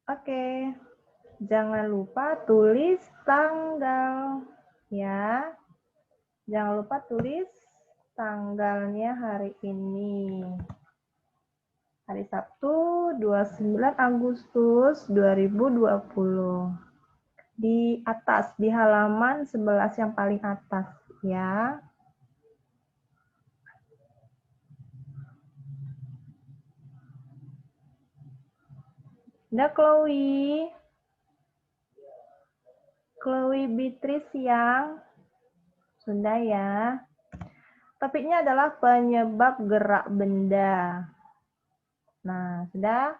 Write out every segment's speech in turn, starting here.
Oke. Jangan lupa tulis tanggal ya. Jangan lupa tulis tanggalnya hari ini. Hari Sabtu 29 Agustus 2020. Di atas, di halaman 11 yang paling atas ya. Udah Chloe. Chloe Beatrice yang sudah ya. Topiknya adalah penyebab gerak benda. Nah, sudah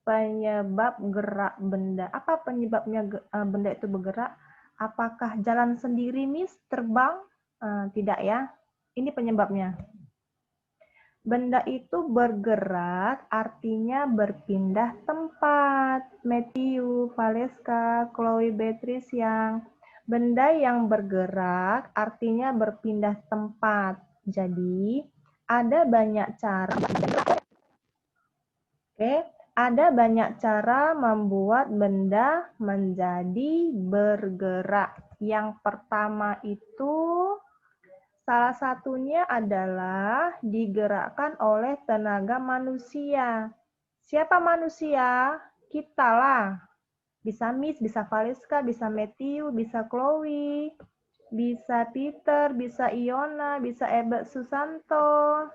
penyebab gerak benda. Apa penyebabnya benda itu bergerak? Apakah jalan sendiri, Miss? Terbang? Tidak ya. Ini penyebabnya. Benda itu bergerak, artinya berpindah tempat. Matthew, Valeska, Chloe, Beatrice yang benda yang bergerak, artinya berpindah tempat. Jadi, ada banyak cara. Oke, ada banyak cara membuat benda menjadi bergerak. Yang pertama itu salah satunya adalah digerakkan oleh tenaga manusia. Siapa manusia? Kita lah. Bisa Miss, bisa Valeska, bisa Matthew, bisa Chloe, bisa Peter, bisa Iona, bisa Ebert Susanto,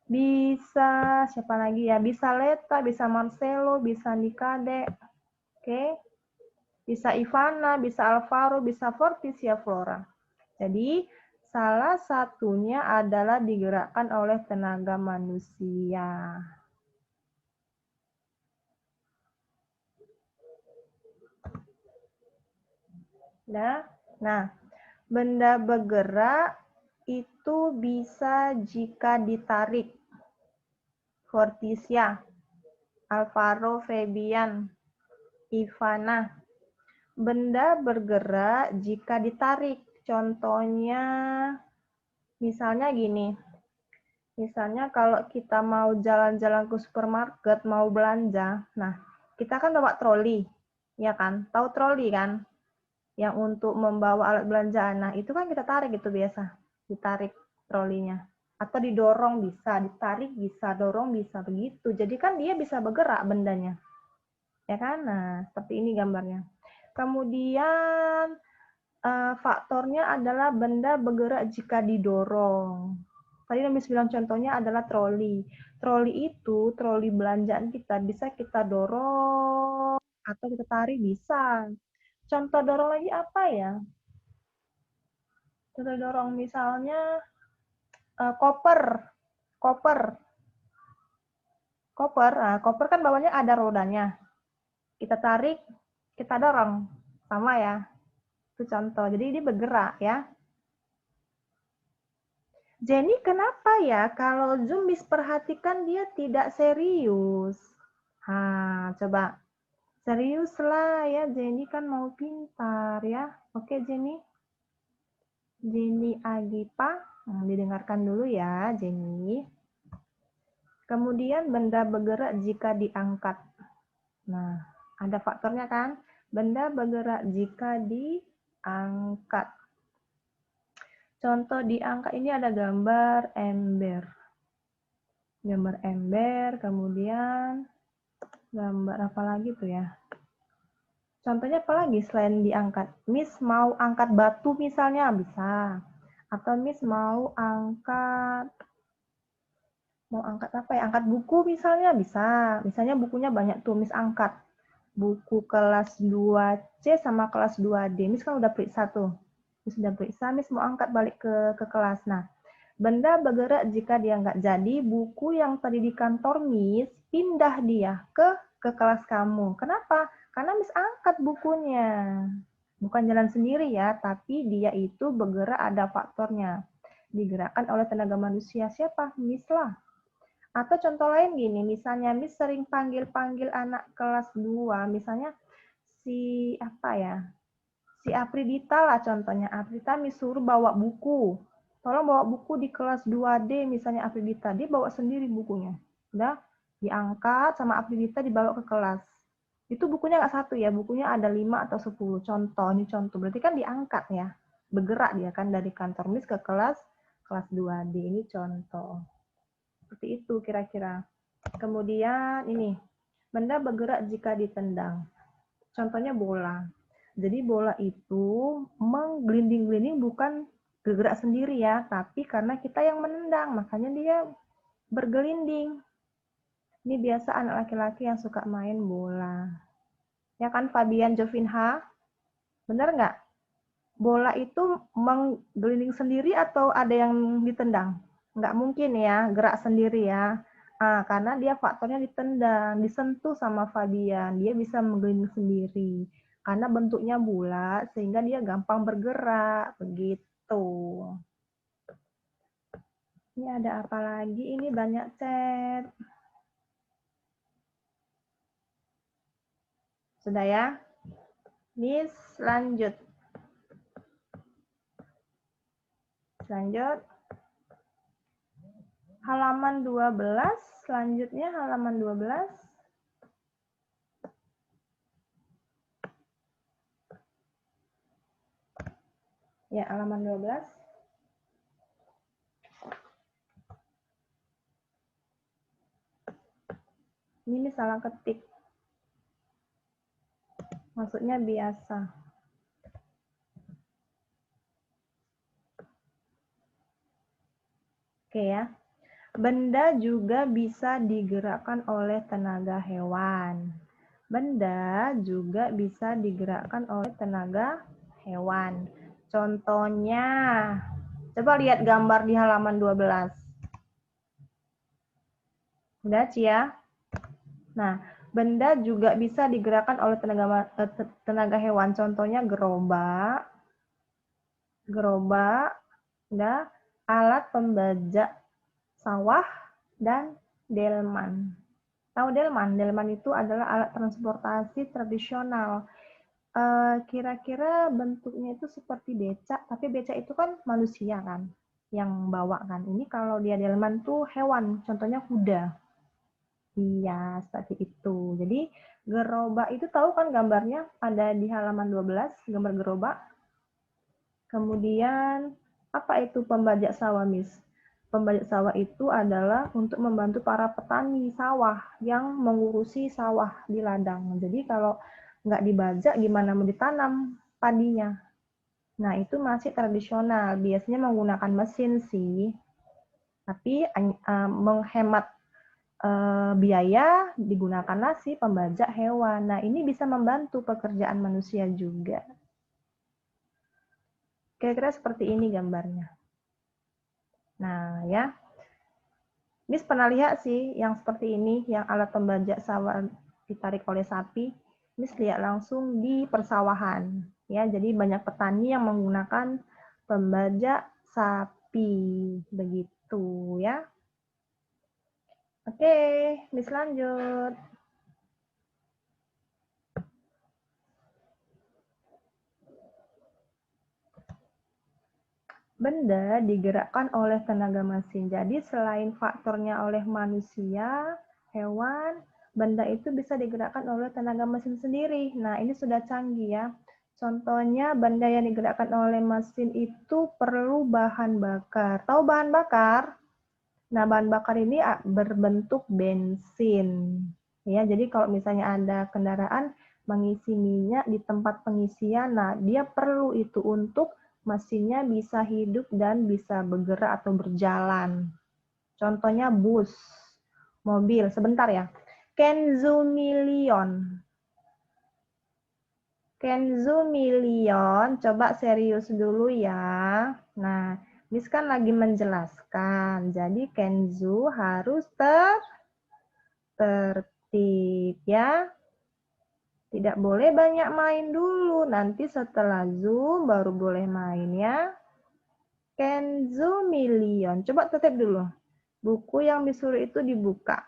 bisa siapa lagi ya? Bisa Leta, bisa Marcelo, bisa Nikade. Oke. Bisa Ivana, bisa Alvaro, bisa Fortisia Flora. Jadi, salah satunya adalah digerakkan oleh tenaga manusia. Nah, benda bergerak itu bisa jika ditarik. Fortisia, Alvaro, Fabian, Ivana. Benda bergerak jika ditarik. Contohnya, misalnya gini. Misalnya kalau kita mau jalan-jalan ke supermarket, mau belanja, nah kita kan bawa troli, ya kan? Tahu troli kan? Yang untuk membawa alat belanjaan. Nah itu kan kita tarik itu biasa, ditarik trolinya. Atau didorong bisa, ditarik bisa, dorong bisa, begitu. Jadi kan dia bisa bergerak bendanya. Ya kan? Nah seperti ini gambarnya. Kemudian faktornya adalah benda bergerak jika didorong. Tadi Miss bilang contohnya adalah troli. Troli itu, troli belanjaan kita bisa kita dorong atau kita tarik bisa. Contoh dorong lagi apa ya? Contoh dorong misalnya koper. Koper. Koper. Nah, koper kan bawahnya ada rodanya. Kita tarik, kita dorong. Sama ya. Itu contoh. Jadi ini bergerak ya. Jenny kenapa ya kalau Zoom perhatikan dia tidak serius? Coba serius lah ya, Jenny kan mau pintar ya. Oke Jenny. Jenny Agipa, didengarkan dulu ya Jenny. Kemudian benda bergerak jika diangkat. Nah, ada faktornya kan? Benda bergerak jika diangkat. Contoh diangkat ini ada gambar ember. Gambar ember, kemudian gambar apa lagi tuh ya? Contohnya apa lagi selain diangkat? Miss mau angkat batu misalnya bisa. Atau Miss mau angkat apa ya? Angkat buku misalnya bisa. Misalnya bukunya banyak tuh Miss angkat. Buku kelas 2C sama kelas 2D. Miss kan udah periksa tuh. Miss udah periksa, Miss mau angkat balik ke kelas. Nah, benda bergerak jika dia nggak jadi, buku yang tadi di kantor Miss, pindah dia ke kelas kamu. Kenapa? Karena Miss angkat bukunya. Bukan jalan sendiri ya, tapi dia itu bergerak ada faktornya. Digerakkan oleh tenaga manusia. Siapa? Miss lah. Atau contoh lain gini, misalnya Miss sering panggil-panggil anak kelas 2, misalnya si apa ya? Si Apridita lah contohnya. Apridita Miss suruh bawa buku. Tolong bawa buku di kelas 2D misalnya Apridita. Dia bawa sendiri bukunya. Udah diangkat sama Apridita dibawa ke kelas. Itu bukunya nggak satu ya, bukunya ada 5 atau 10. Contoh, ini contoh. Berarti kan diangkat ya. Bergerak dia kan dari kantor Miss ke kelas 2D. Ini contoh. Seperti itu kira-kira. Kemudian ini, benda bergerak jika ditendang. Contohnya bola. Jadi bola itu menggelinding-gelinding bukan bergerak sendiri ya, tapi karena kita yang menendang, makanya dia bergelinding. Ini biasa anak laki-laki yang suka main bola. Ya kan Fabian Jovinha? Benar nggak? Bola itu menggelinding sendiri atau ada yang ditendang? Nggak mungkin ya, gerak sendiri ya. Karena dia faktornya ditendang, disentuh sama Fabian. Dia bisa menggelinding sendiri. Karena bentuknya bulat, sehingga dia gampang bergerak. Begitu. Ini ada apa lagi? Ini banyak chat. Sudah ya? Miss, lanjut. Lanjut. Halaman 12, selanjutnya halaman 12. Ya, halaman 12. Ini salah ketik. Maksudnya biasa. Oke ya. Benda juga bisa digerakkan oleh tenaga hewan. Benda juga bisa digerakkan oleh tenaga hewan. Contohnya, coba lihat gambar di halaman 12. Udah, Cia? Nah, benda juga bisa digerakkan oleh tenaga hewan. Contohnya gerobak, alat pembajak sawah, dan delman. Tahu delman? Delman itu adalah alat transportasi tradisional. Kira-kira bentuknya itu seperti becak, tapi becak itu kan manusia kan yang bawa kan. Ini kalau dia delman tuh hewan, contohnya kuda. Iya, seperti itu. Jadi gerobak itu tahu kan gambarnya ada di halaman 12, gambar gerobak. Kemudian apa itu pembajak sawah, Miss? Pembajak sawah itu adalah untuk membantu para petani sawah yang mengurusi sawah di ladang. Jadi kalau nggak dibajak gimana mau ditanam padinya? Nah, itu masih tradisional. Biasanya menggunakan mesin sih. Tapi menghemat biaya digunakanlah si pembajak hewan. Nah, ini bisa membantu pekerjaan manusia juga. Kira-kira seperti ini gambarnya. Nah, ya. Miss pernah lihat sih yang seperti ini, yang alat pembajak sawah ditarik oleh sapi. Miss lihat langsung di persawahan. Ya, jadi banyak petani yang menggunakan pembajak sapi. Begitu ya. Oke, Miss lanjut. Benda digerakkan oleh tenaga mesin. Jadi selain faktornya oleh manusia, hewan, benda itu bisa digerakkan oleh tenaga mesin sendiri. Nah, ini sudah canggih ya. Contohnya benda yang digerakkan oleh mesin itu perlu bahan bakar. Tahu bahan bakar? Nah, bahan bakar ini berbentuk bensin. Ya, jadi kalau misalnya ada kendaraan mengisi minyak di tempat pengisian, nah dia perlu itu untuk mesinnya bisa hidup dan bisa bergerak atau berjalan. Contohnya bus, mobil. Sebentar ya. Kenzo Million. Kenzo Million, coba serius dulu ya. Nah, Miss kan lagi menjelaskan. Jadi Kenzo harus tertib ya. Tidak boleh banyak main dulu. Nanti setelah Zoom baru boleh main ya. Kenzo Million. Coba tertib dulu. Buku yang disuruh itu dibuka.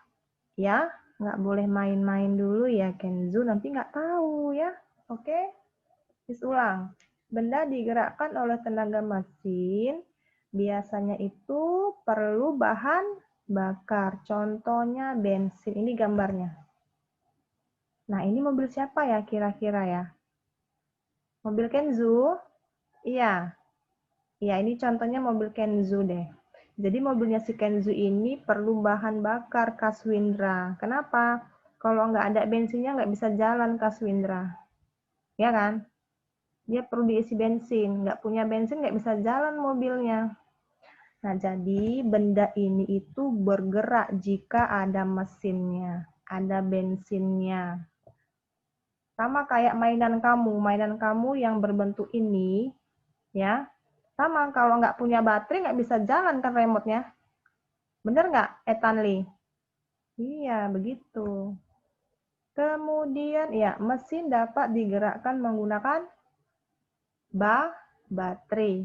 Ya, nggak boleh main-main dulu ya Kenzo. Nanti nggak tahu ya. Oke? Ulang. Benda digerakkan oleh tenaga mesin. Biasanya itu perlu bahan bakar. Contohnya bensin. Ini gambarnya. Nah, ini mobil siapa ya kira-kira ya? Mobil Kenzo? Iya. Iya, ini contohnya mobil Kenzo deh. Jadi mobilnya si Kenzo ini perlu bahan bakar Kaswindra. Kenapa? Kalau nggak ada bensinnya nggak bisa jalan Kaswindra. Ya kan? Dia perlu diisi bensin. Nggak punya bensin nggak bisa jalan mobilnya. Nah, jadi benda ini itu bergerak jika ada mesinnya, ada bensinnya. Sama kayak mainan kamu yang berbentuk ini, ya. Sama, kalau nggak punya baterai nggak bisa jalan kan remote-nya. Bener nggak, Etanli? Iya, begitu. Kemudian, ya, mesin dapat digerakkan menggunakan baterai.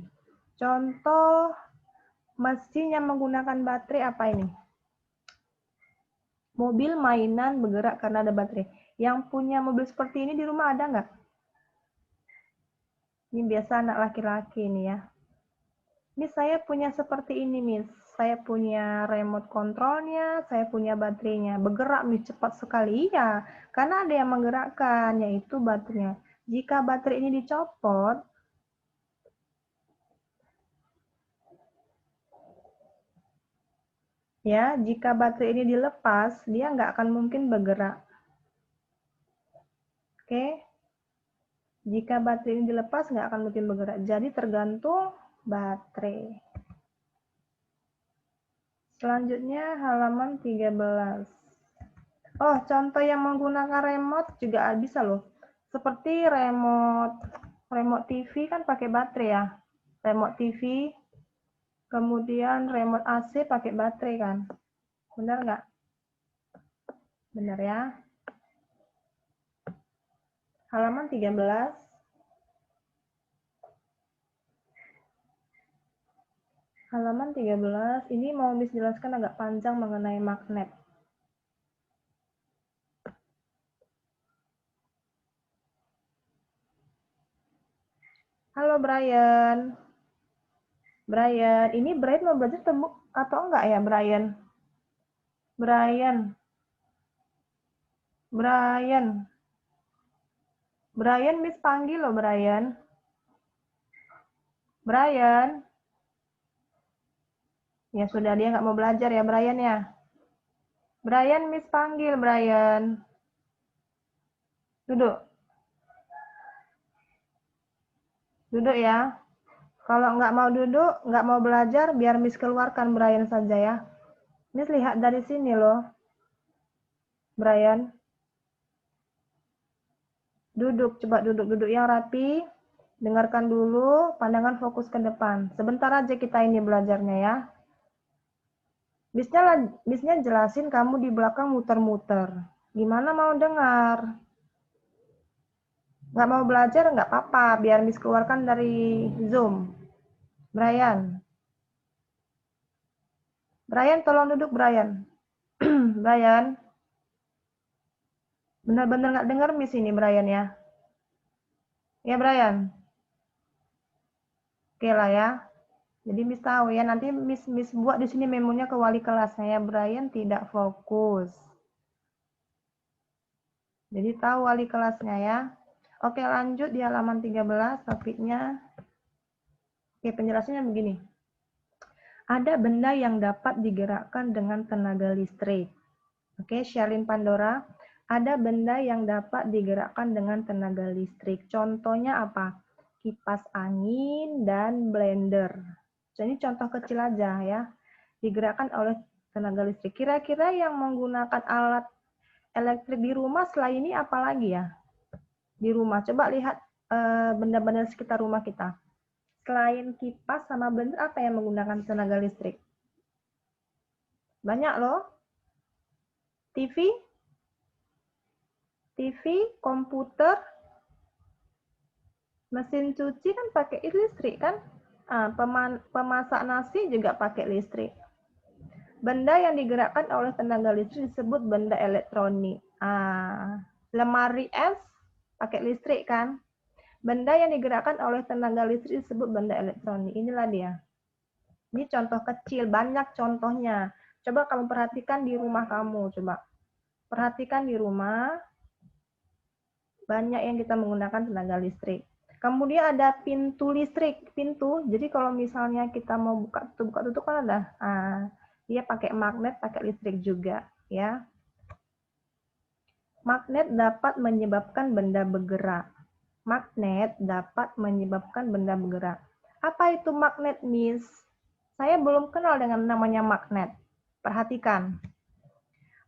Contoh mesin yang menggunakan baterai apa ini? Mobil mainan bergerak karena ada baterai. Yang punya mobil seperti ini di rumah ada nggak? Ini biasa anak laki-laki nih ya. Miss, saya punya seperti ini, Miss. Saya punya remote kontrolnya, saya punya baterainya. Bergerak, Miss, cepat sekali. Iya, karena ada yang menggerakkan, yaitu baterainya. Jika baterai ini dicopot, ya, jika baterai ini dilepas, dia nggak akan mungkin bergerak. Oke? Jika baterai ini dilepas, nggak akan mungkin bergerak. Jadi tergantung baterai. Selanjutnya halaman 13. Oh, contoh yang menggunakan remote juga bisa loh. Seperti remote TV kan pakai baterai ya. Remote TV, kemudian remote AC pakai baterai kan. Benar nggak? Benar ya. Halaman 13. Halaman 13, ini mau Miss jelaskan agak panjang mengenai magnet. Halo Brian. Brian, ini Brian mau belajar temu atau enggak ya Brian? Brian. Brian. Brian, Miss panggil loh Brian. Brian. Ya sudah, dia nggak mau belajar ya Brian ya. Brian, Miss panggil Brian. Duduk. Duduk ya. Kalau nggak mau duduk, nggak mau belajar, biar Miss keluarkan Brian saja ya. Miss lihat dari sini loh. Brian. Duduk, coba duduk-duduk yang rapi. Dengarkan dulu, pandangan fokus ke depan. Sebentar aja kita ini belajarnya ya. Bisnya jelasin, kamu di belakang muter-muter. Gimana mau dengar? Nggak mau belajar nggak apa-apa, biar Miss keluarkan dari Zoom. Brian. Brian, tolong duduk Brian. Brian. Benar-benar nggak dengar Miss ini Brian ya. Ya Brian. Oke lah ya. Jadi Miss tahu ya, nanti Miss buat di sini memonya ke wali kelasnya ya. Brian tidak fokus. Jadi tahu wali kelasnya ya. Oke, lanjut di halaman 13 topiknya. Oke, penjelasannya begini. Ada benda yang dapat digerakkan dengan tenaga listrik. Oke, Shalin Pandora. Ada benda yang dapat digerakkan dengan tenaga listrik. Contohnya apa? Kipas angin dan blender. Jadi contoh kecil aja ya. Digerakkan oleh tenaga listrik. Kira-kira yang menggunakan alat elektrik di rumah selain ini apa lagi ya? Di rumah. Coba lihat benda-benda sekitar rumah kita. Selain kipas sama blender, apa yang menggunakan tenaga listrik? Banyak loh. TV, komputer, mesin cuci kan pakai listrik kan? Pemasak nasi juga pakai listrik. Benda yang digerakkan oleh tenaga listrik disebut benda elektronik. Lemari es pakai listrik kan? Benda yang digerakkan oleh tenaga listrik disebut benda elektronik. Inilah dia. Ini contoh kecil, banyak contohnya. Coba kamu perhatikan di rumah kamu, coba. Perhatikan di rumah. Banyak yang kita menggunakan tenaga listrik. Kemudian ada pintu listrik. Pintu, jadi kalau misalnya kita mau buka tutup kan ada. Dia pakai magnet, pakai listrik juga, ya. Magnet dapat menyebabkan benda bergerak. Magnet dapat menyebabkan benda bergerak. Apa itu magnet, Miss? Saya belum kenal dengan namanya magnet. Perhatikan.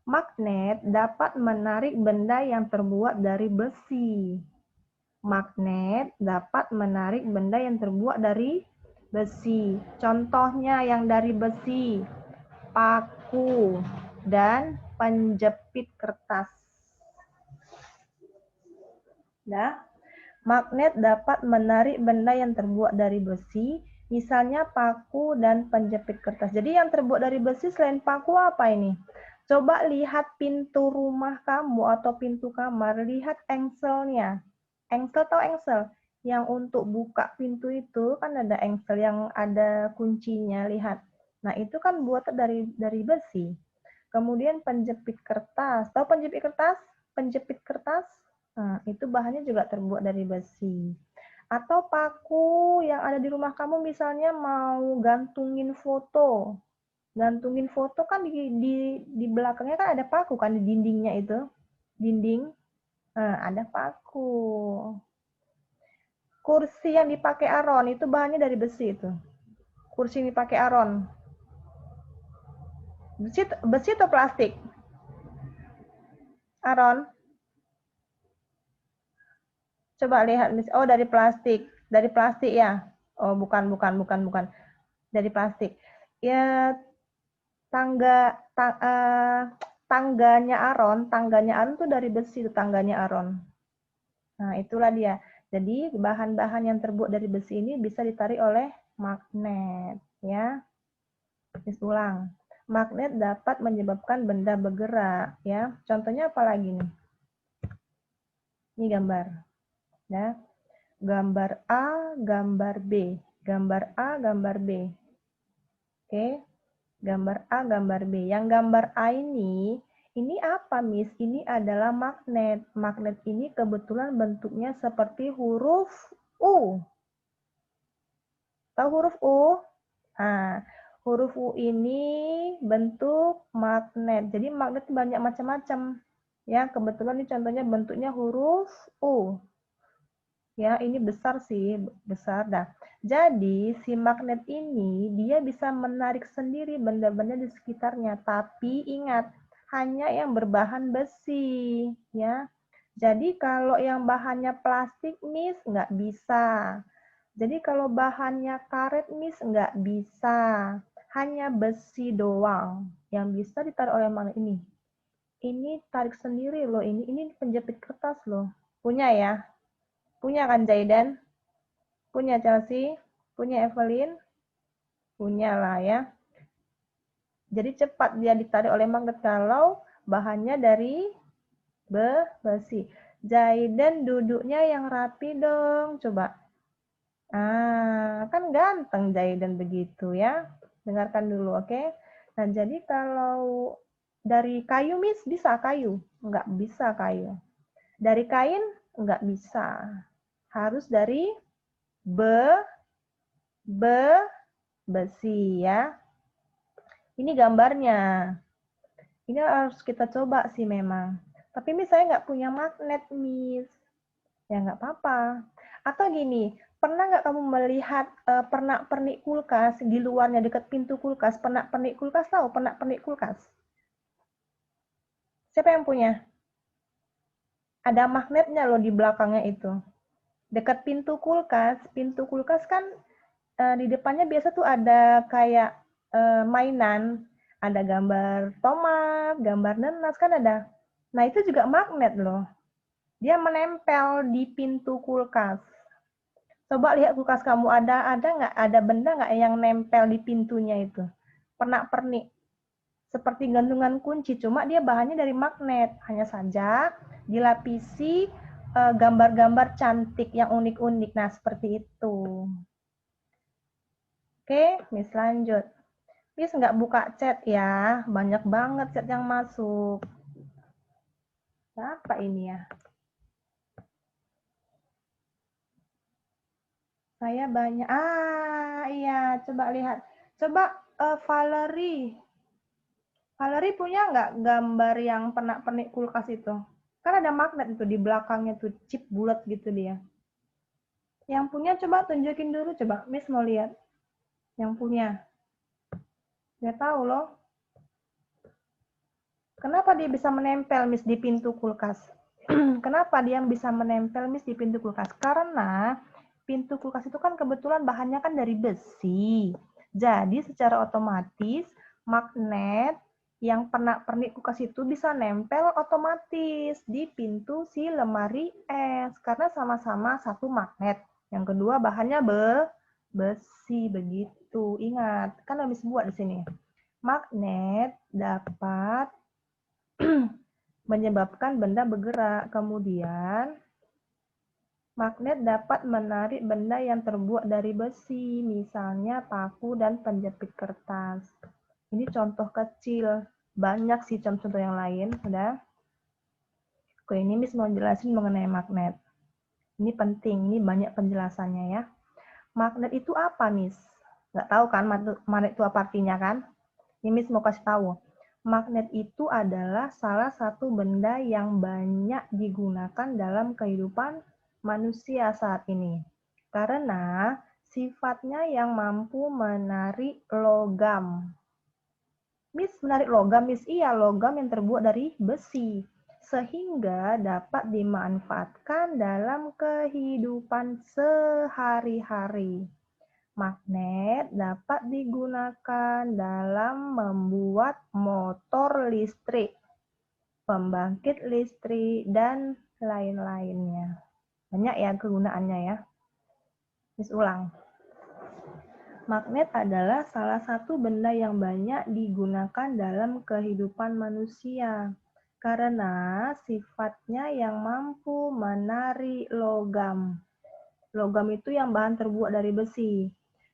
Magnet dapat menarik benda yang terbuat dari besi. Magnet dapat menarik benda yang terbuat dari besi. Contohnya yang dari besi, paku, dan penjepit kertas. Nah, magnet dapat menarik benda yang terbuat dari besi, misalnya paku dan penjepit kertas. Jadi yang terbuat dari besi selain paku apa ini? Coba lihat pintu rumah kamu atau pintu kamar, lihat engselnya. Engsel tahu engsel? Yang untuk buka pintu itu kan ada engsel yang ada kuncinya, lihat. Nah, itu kan buatan dari besi. Kemudian penjepit kertas. Tahu penjepit kertas? Penjepit kertas? Nah, itu bahannya juga terbuat dari besi. Atau paku yang ada di rumah kamu misalnya mau gantungin foto. Gantungin foto kan di belakangnya kan ada paku kan di dindingnya itu. Dinding. Nah, ada paku. Kursi yang dipakai Aron itu bahannya dari besi itu. Kursi yang dipakai Aron. Besi atau plastik? Aron, coba lihat. Oh, dari plastik. Dari plastik ya. Oh, bukan. Dari plastik. Ya, tangganya Aron tuh dari besi tuh tangganya Aron. Nah, itulah dia. Jadi, bahan-bahan yang terbuat dari besi ini bisa ditarik oleh magnet, ya. Ulang. Magnet dapat menyebabkan benda bergerak, ya. Contohnya apa lagi nih? Ini gambar, ya. Gambar A, gambar B. Gambar A, gambar B. Oke. Gambar A, gambar B. Yang gambar A ini apa, Miss? Ini adalah magnet. Magnet ini kebetulan bentuknya seperti huruf U. Tahu huruf U? Nah, huruf U ini bentuk magnet. Jadi magnet banyak macam-macam. Ya, kebetulan ini contohnya bentuknya huruf U. Ya, ini besar sih, besar dah. Jadi, si magnet ini dia bisa menarik sendiri benda-benda di sekitarnya, tapi ingat, hanya yang berbahan besi, ya. Jadi, kalau yang bahannya plastik, Miss, nggak bisa. Jadi, kalau bahannya karet, Miss, nggak bisa. Hanya besi doang yang bisa ditarik oleh magnet ini. Ini tarik sendiri loh, ini penjepit kertas loh. Punya ya? Punya kan Jayden? Punya Chelsea? Punya Evelyn? Punya lah ya. Jadi cepat dia ditarik oleh magnet kalau bahannya dari besi. Jayden duduknya yang rapi dong. Coba. Kan ganteng Jayden begitu ya. Dengarkan dulu, oke? Nah, jadi kalau dari kayu, Miss, bisa kayu? Enggak bisa kayu. Dari kain? Enggak bisa. Harus dari besi ya. Ini gambarnya. Ini harus kita coba sih memang. Tapi Miss saya nggak punya magnet, Miss. Ya nggak apa-apa. Atau gini, pernah nggak kamu melihat pernak-pernik kulkas di luarnya dekat pintu kulkas? Pernak-pernik kulkas tahu? Pernak-pernik kulkas. Siapa yang punya? Ada magnetnya loh di belakangnya itu. Dekat pintu kulkas kan di depannya biasa tuh ada kayak mainan, ada gambar tomat, gambar nanas kan ada. Nah itu juga magnet loh. Dia menempel di pintu kulkas. Coba lihat kulkas kamu ada benda nggak yang nempel di pintunya itu? Pernak-pernik seperti gantungan kunci, cuma dia bahannya dari magnet. Hanya saja dilapisi gambar-gambar cantik yang unik-unik. Nah seperti itu. Oke, Miss lanjut. Miss nggak buka chat ya, banyak banget chat yang masuk. Apa ini ya? Saya banyak. Iya, coba lihat. Coba Valerie. Valerie punya nggak gambar yang pernak-pernik kulkas itu? Kan ada magnet itu di belakangnya tuh, chip bulat gitu dia. Yang punya coba tunjukin dulu, coba Miss mau lihat. Yang punya. Nggak tahu loh. Kenapa dia bisa menempel Miss di pintu kulkas? Kenapa dia bisa menempel Miss di pintu kulkas? Karena pintu kulkas itu kan kebetulan bahannya kan dari besi. Jadi secara otomatis magnet yang pernak-pernik kulkas itu bisa nempel otomatis di pintu si lemari es karena sama-sama satu magnet. Yang kedua bahannya besi begitu. Ingat, kan habis buat di sini. Magnet dapat menyebabkan benda bergerak. Kemudian, magnet dapat menarik benda yang terbuat dari besi, misalnya paku dan penjepit kertas. Ini contoh kecil. Banyak sih contoh-contoh yang lain. Sudah? Oke, ini Miss mau jelasin mengenai magnet. Ini penting, ini banyak penjelasannya ya. Magnet itu apa, Miss? Nggak tahu kan magnet itu apa artinya kan? Ini Miss mau kasih tahu. Magnet itu adalah salah satu benda yang banyak digunakan dalam kehidupan manusia saat ini. Karena sifatnya yang mampu menarik logam. Miss, menarik logam, Miss? Iya, logam yang terbuat dari besi. Sehingga dapat dimanfaatkan dalam kehidupan sehari-hari. Magnet dapat digunakan dalam membuat motor listrik, pembangkit listrik, dan lain-lainnya. Banyak ya kegunaannya ya. Miss ulang. Magnet adalah salah satu benda yang banyak digunakan dalam kehidupan manusia karena sifatnya yang mampu menarik logam. Logam itu yang bahan terbuat dari besi,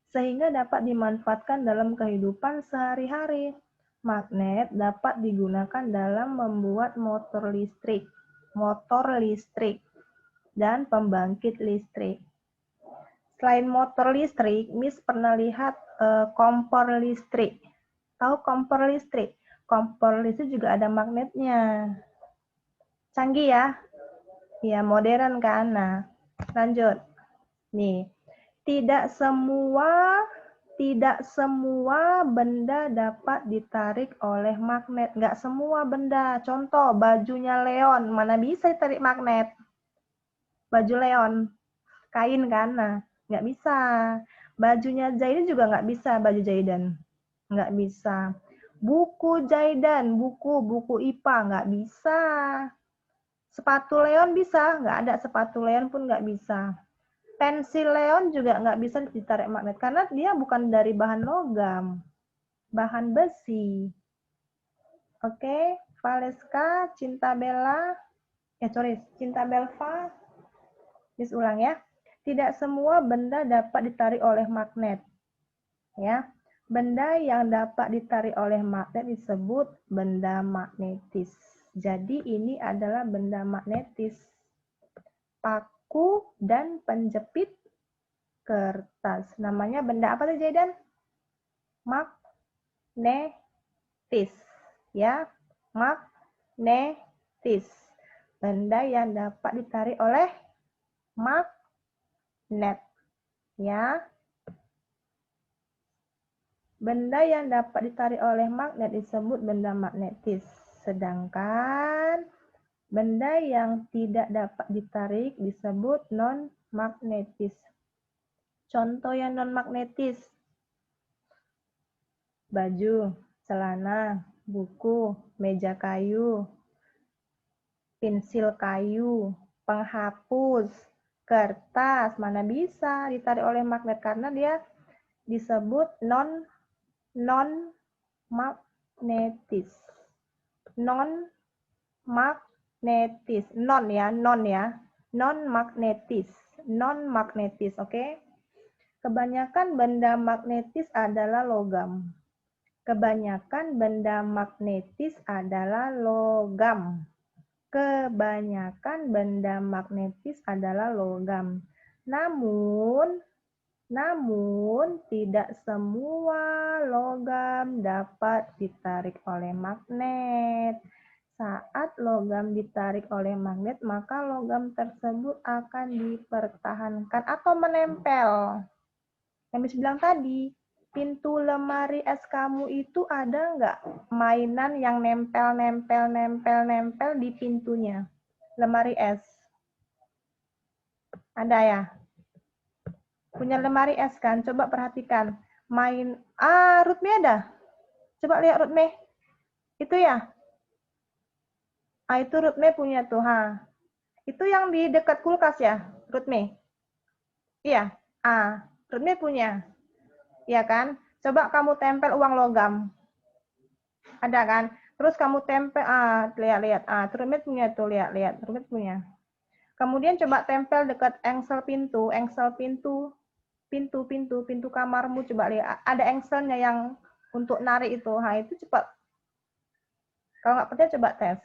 sehingga dapat dimanfaatkan dalam kehidupan sehari-hari. Magnet dapat digunakan dalam membuat motor listrik, dan pembangkit listrik. Selain motor listrik, Miss pernah lihat kompor listrik. Tahu kompor listrik? Kompor listrik juga ada magnetnya. Canggih ya? Ya, modern kan? Nah, lanjut. Nih, tidak semua benda dapat ditarik oleh magnet. Nggak semua benda. Contoh, bajunya Leon. Mana bisa ditarik magnet? Baju Leon. Kain kan? Nah, nggak bisa. Bajunya Zaidan juga nggak bisa, baju Zaidan. Nggak bisa. Buku Zaidan, buku IPA, nggak bisa. Sepatu Leon bisa, nggak ada sepatu Leon pun nggak bisa. Pensil Leon juga nggak bisa ditarik magnet karena dia bukan dari bahan logam, bahan besi. Oke, Valeska, Cinta Belva, ulang ya. Tidak semua benda dapat ditarik oleh magnet. Ya, benda yang dapat ditarik oleh magnet disebut benda magnetis. Jadi ini adalah benda magnetis. Paku dan penjepit kertas. Namanya benda apa tuh, Jaydan? Magnetis. Ya, magnetis. Benda yang dapat ditarik oleh magnet. Ya. Benda yang dapat ditarik oleh magnet disebut benda magnetis. Sedangkan benda yang tidak dapat ditarik disebut non-magnetis. Contoh yang non-magnetis. Baju, celana, buku, meja kayu, pensil kayu, penghapus, kertas. Mana bisa ditarik oleh magnet karena dia disebut non-magnetis. Non-magnetis. Non ya. Non-magnetis, oke? Kebanyakan benda magnetis adalah logam. Kebanyakan benda magnetis adalah logam. Kebanyakan benda magnetis adalah logam. Namun, Namun, tidak semua logam dapat ditarik oleh magnet. Saat logam ditarik oleh magnet, maka logam tersebut akan dipertahankan atau menempel. Yang Miss bilang tadi, pintu lemari es kamu itu ada nggak mainan yang nempel di pintunya? Lemari es. Ada ya? Punya lemari es kan? Coba perhatikan. Rutme ada? Coba lihat Rutme. Itu ya? Itu Rutme punya tuh. Itu yang di dekat kulkas ya, Rutme? Iya. Rutme punya. Iya kan? Coba kamu tempel uang logam. Ada kan? Terus kamu tempel, lihat-lihat. Rutme punya tuh, lihat-lihat. Rutme punya. Kemudian coba tempel dekat engsel pintu kamarmu, coba lihat. Ada engselnya yang untuk narik itu. Itu cepat. Kalau nggak percaya coba tes.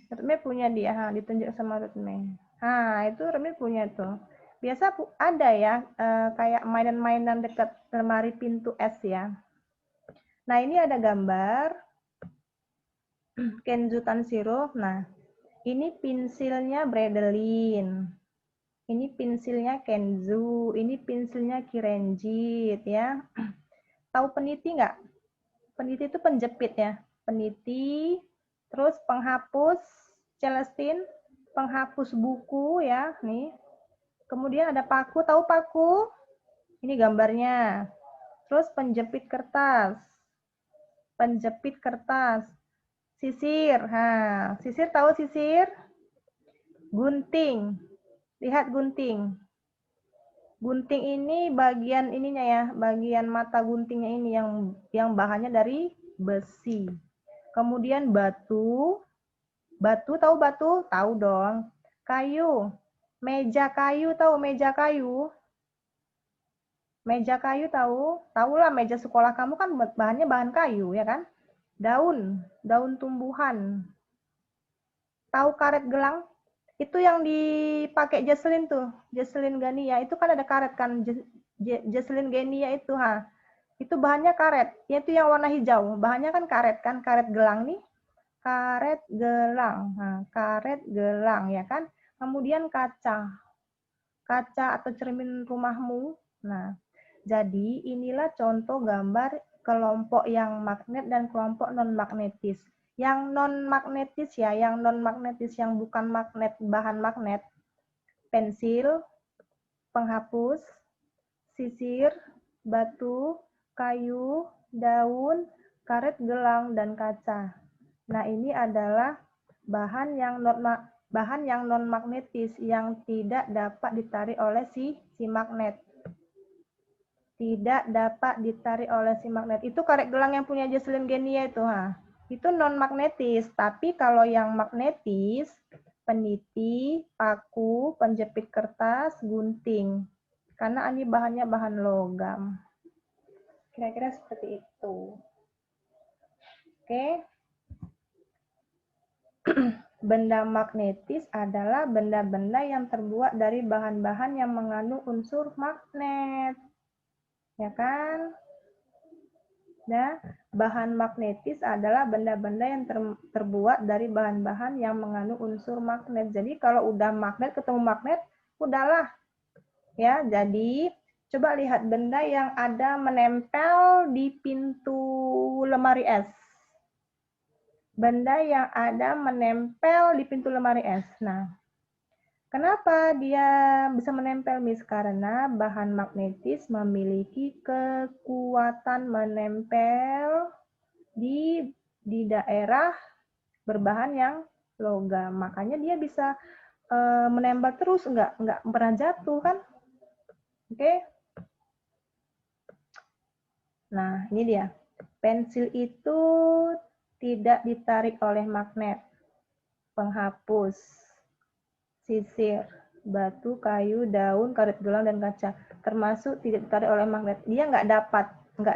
Rutme punya dia, ditunjuk sama Rutme. Itu Rutme punya tuh. Biasa ada ya, kayak mainan-mainan dekat lemari pintu es ya. Nah, ini ada gambar Kenzo Tanshiro. Nah, ini pensilnya Bradlin. Ini pensilnya Kenzo. Ini pensilnya Kirenjit ya. Tahu peniti nggak? Peniti itu penjepit ya. Peniti, terus penghapus Celestine, penghapus buku ya, nih. Kemudian ada paku, tahu paku? Ini gambarnya. Terus penjepit kertas. Sisir. Sisir tahu sisir? Gunting. Lihat gunting. Gunting ini bagian ininya ya, bagian mata guntingnya ini yang bahannya dari besi. Kemudian batu. Batu tahu batu? Tahu dong. Kayu. Meja kayu tahu meja kayu? Meja kayu tahu? Tahu lah meja sekolah kamu kan bahannya bahan kayu ya kan? Daun tumbuhan. Tahu karet gelang? Itu yang dipakai Jesslyn tuh, Jesslyn Gania. Itu kan ada karet kan, Jesslyn Gania itu Itu bahannya karet, yaitu yang warna hijau. Bahannya kan karet gelang nih. Karet gelang ya kan. Kemudian kaca atau cermin rumahmu. Nah, jadi inilah contoh gambar kelompok yang magnet dan kelompok non-magnetis. Yang non-magnetis ya, yang bukan magnet, bahan magnet, pensil, penghapus, sisir, batu, kayu, daun, karet gelang, dan kaca. Nah, ini adalah bahan yang non-magnetis yang tidak dapat ditarik oleh si magnet. Tidak dapat ditarik oleh si magnet. Itu karet gelang yang punya Jesslyn Genia itu. Itu non-magnetis. Tapi kalau yang magnetis, peniti, paku, penjepit kertas, gunting. Karena ini bahannya bahan logam. Kira-kira seperti itu. Oke. Benda magnetis adalah benda-benda yang terbuat dari bahan-bahan yang mengandung unsur magnet. Ya kan? Nah, bahan magnetis adalah benda-benda yang terbuat dari bahan-bahan yang mengandung unsur magnet. Jadi kalau udah magnet ketemu magnet, udahlah. Ya, jadi coba lihat benda yang ada menempel di pintu lemari es. Benda yang ada menempel di pintu lemari es. Nah, kenapa dia bisa menempel, Miss? Karena bahan magnetis memiliki kekuatan menempel di daerah berbahan yang logam. Makanya dia bisa menembak terus, nggak pernah jatuh kan? Oke. Nah, ini dia. Pensil itu tidak ditarik oleh magnet. Penghapus, sisir, batu, kayu, daun, karet gelang, dan kaca. Termasuk tidak ditarik oleh magnet. Dia nggak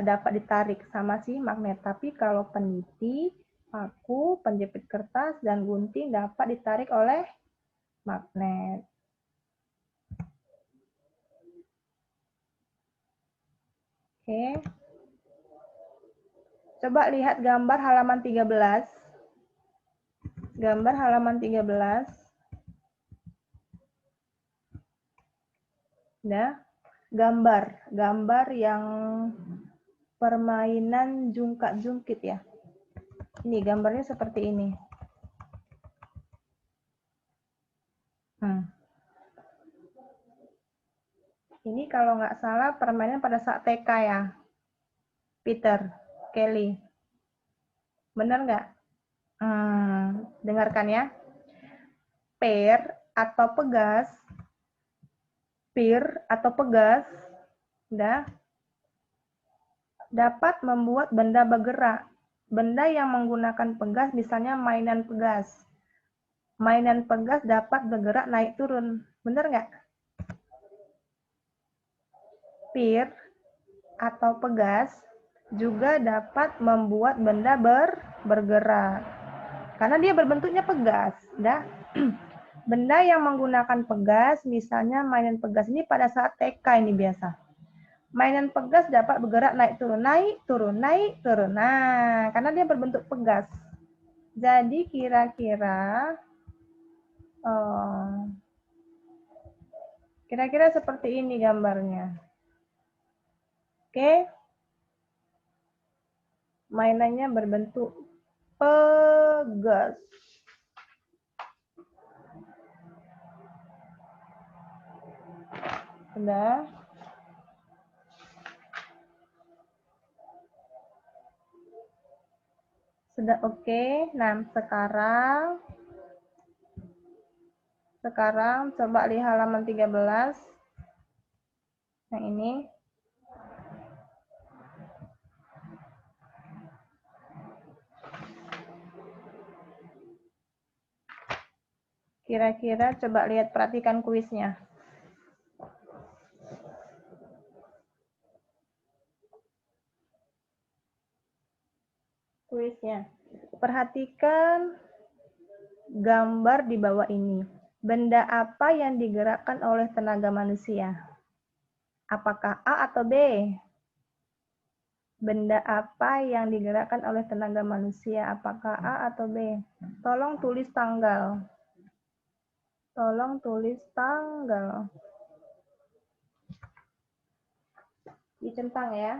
dapat ditarik sama si magnet. Tapi kalau peniti, paku, penjepit kertas, dan gunting dapat ditarik oleh magnet. Oke. Coba lihat gambar halaman 13. Gambar halaman 13. Nah, gambar yang permainan jungkat-jungkit ya. Ini gambarnya seperti ini. Ini kalau nggak salah permainan pada saat TK ya, Peter, Kelly. Benar nggak? Dengarkan ya. Pair atau pegas, dapat membuat benda bergerak. Benda yang menggunakan pegas, misalnya mainan pegas. Mainan pegas dapat bergerak naik turun. Benar nggak? Pair atau pegas juga dapat membuat benda bergerak. Karena dia berbentuknya pegas. Benda yang menggunakan pegas, misalnya mainan pegas ini pada saat TK ini biasa. Mainan pegas dapat bergerak naik turun, naik turun, naik turun. Nah, karena dia berbentuk pegas. Jadi kira-kira seperti ini gambarnya. Oke. Mainannya berbentuk pegas. Sudah? Sudah oke. Nah, sekarang coba lihat halaman 13. Yang ini. Kira-kira coba lihat, perhatikan kuisnya. Perhatikan gambar di bawah ini. Benda apa yang digerakkan oleh tenaga manusia? Apakah A atau B? Benda apa yang digerakkan oleh tenaga manusia? Apakah A atau B? Tolong tulis tanggal. Dicentang ya.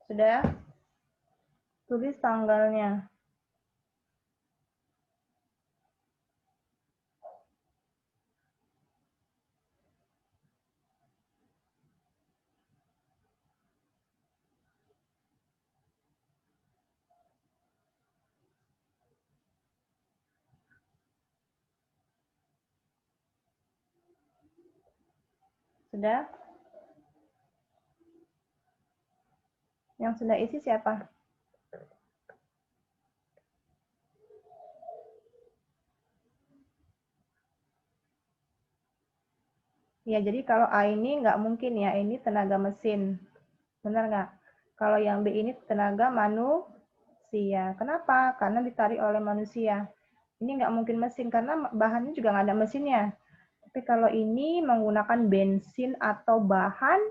Sudah? Tulis tanggalnya. Sudah? Yang sudah isi siapa? Ya, jadi kalau A ini nggak mungkin ya, ini tenaga mesin. Benar nggak? Kalau yang B ini tenaga manusia. Kenapa? Karena ditarik oleh manusia. Ini nggak mungkin mesin, karena bahannya juga nggak ada mesinnya. Tapi kalau ini menggunakan bensin atau bahan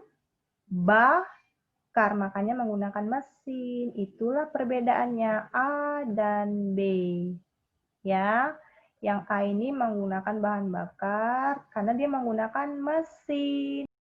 bakar, makanya menggunakan mesin. Itulah perbedaannya A dan B. Ya. Yang A ini menggunakan bahan bakar karena dia menggunakan mesin.